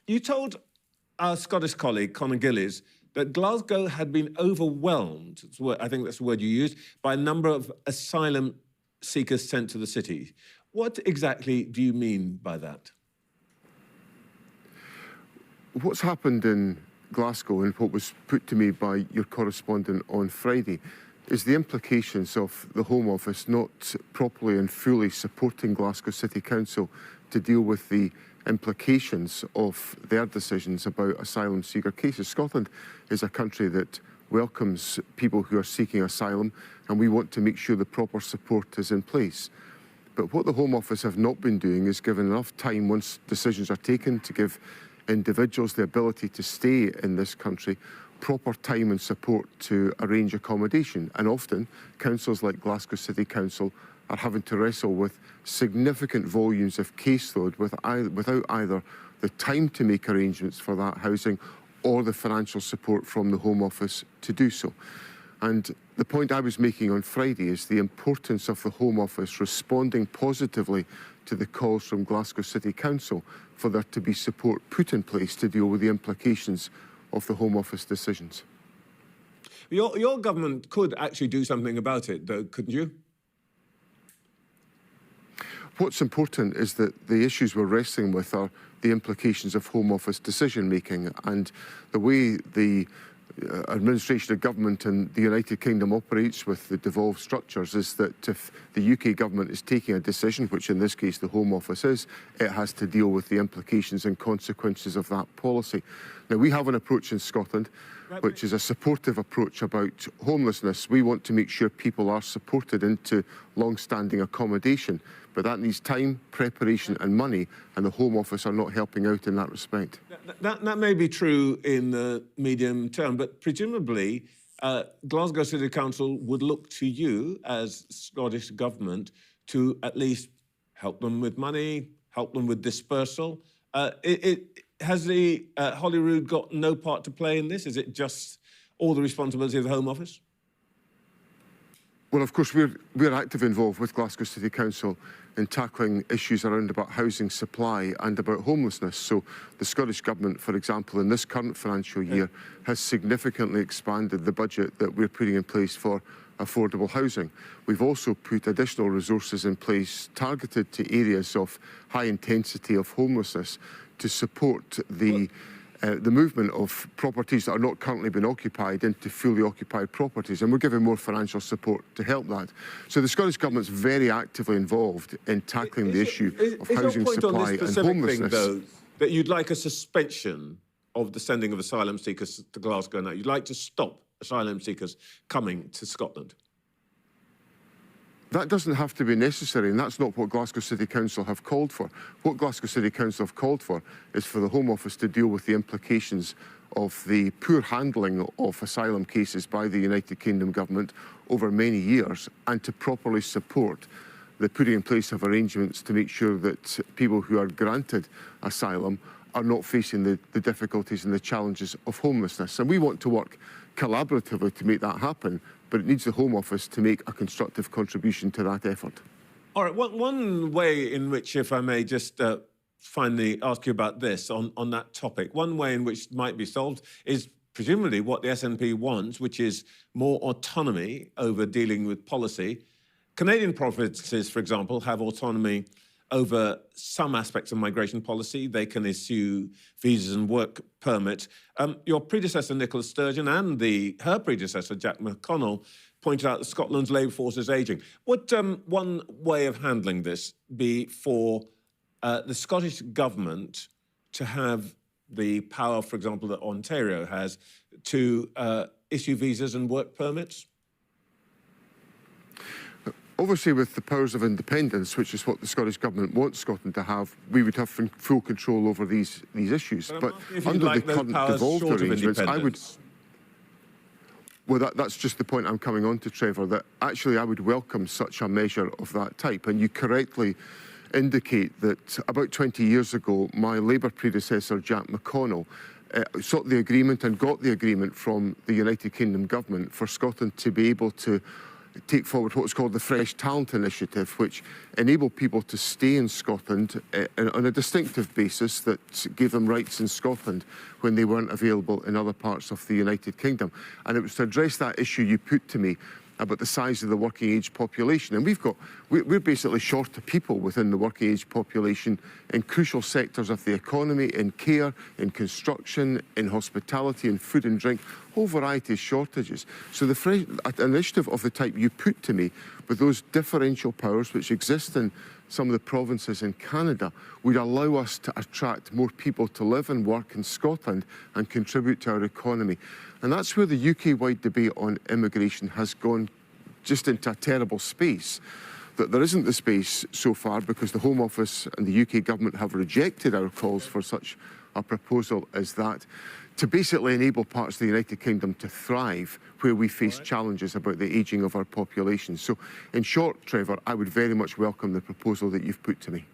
You told our Scottish colleague, Conor Gillies, that Glasgow had been overwhelmed, I think that's the word you used, by a number of asylum seekers sent to the city. What exactly do you mean by that? What's happened in Glasgow and what was put to me by your correspondent on Friday is the implications of the Home Office not properly and fully supporting Glasgow City Council to deal with the implications of their decisions about asylum seeker cases. Scotland is a country that welcomes people who are seeking asylum, and we want to make sure the proper support is in place. But what the Home Office have not been doing is giving enough time once decisions are taken to give individuals the ability to stay in this country, proper time and support to arrange accommodation. And often, councils like Glasgow City Council are having to wrestle with significant volumes of caseload without either the time to make arrangements for that housing or the financial support from the Home Office to do so. And the point I was making on Friday is the importance of the Home Office responding positively to the calls from Glasgow City Council for there to be support put in place to deal with the implications of the Home Office decisions. Your government could actually do something about it, though, couldn't you? What's important is that the issues we're wrestling with are the implications of Home Office decision-making, and the way the administration of government in the United Kingdom operates with the devolved structures is that if the UK government is taking a decision, which in this case the Home Office is, it has to deal with the implications and consequences of that policy. Now, we have an approach in Scotland which is a supportive approach about homelessness. We want to make sure people are supported into long-standing accommodation, but that needs time, preparation and money, and the Home Office are not helping out in that respect. That may be true in the medium term, but presumably Glasgow City Council would look to you as Scottish Government to at least help them with money, help them with dispersal. Has the Holyrood got no part to play in this? Is it just all the responsibility of the Home Office? Well, of course, we're actively involved with Glasgow City Council in tackling issues around about housing supply and about homelessness. So the Scottish Government, for example, in this current financial year, has significantly expanded the budget that we're putting in place for affordable housing. We've also put additional resources in place targeted to areas of high intensity of homelessness to support the movement of properties that are not currently being occupied into fully occupied properties, and we're giving more financial support to help that. So the Scottish Government's very actively involved in tackling the issue of housing supply and homelessness. Though, that you'd like a suspension of the sending of asylum seekers to Glasgow now? You'd like to stop asylum seekers coming to Scotland? That doesn't have to be necessary, and that's not what Glasgow City Council have called for. What Glasgow City Council have called for is for the Home Office to deal with the implications of the poor handling of asylum cases by the United Kingdom Government over many years, and to properly support the putting in place of arrangements to make sure that people who are granted asylum are not facing the difficulties and the challenges of homelessness. And we want to work collaboratively to make that happen, but it needs the Home Office to make a constructive contribution to that effort. All right, one way in which, if I may just finally ask you about this on that topic, one way in which it might be solved is presumably what the SNP wants, which is more autonomy over dealing with policy. Canadian provinces, for example, have autonomy over some aspects of migration policy. They can issue visas and work permits. Your predecessor, Nicola Sturgeon, and her predecessor, Jack McConnell, pointed out that Scotland's labour force is ageing. Would one way of handling this be for the Scottish Government to have the power, for example, that Ontario has, to issue visas and work permits? Obviously, with the powers of independence, which is what the Scottish Government wants Scotland to have, we would have full control over these issues. But under the current devolved arrangements, I would... Well, that's just the point I'm coming on to, Trevor, that actually I would welcome such a measure of that type. And you correctly indicate that about 20 years ago, my Labour predecessor, Jack McConnell, sought the agreement and got the agreement from the United Kingdom Government for Scotland to be able to take forward what's called the Fresh Talent Initiative, which enabled people to stay in Scotland on a distinctive basis that gave them rights in Scotland when they weren't available in other parts of the United Kingdom. And it was to address that issue you put to me about the size of the working age population. And we're basically short of people within the working age population in crucial sectors of the economy, in care, in construction, in hospitality, in food and drink, whole variety of shortages. So the fresh initiative of the type you put to me, with those differential powers which exist in some of the provinces in Canada, would allow us to attract more people to live and work in Scotland and contribute to our economy. And that's where the UK-wide debate on immigration has gone just into a terrible space. That there isn't the space so far because the Home Office and the UK government have rejected our calls for such a proposal as that, to basically enable parts of the United Kingdom to thrive where we face challenges about the ageing of our population. So in short, Trevor, I would very much welcome the proposal that you've put to me.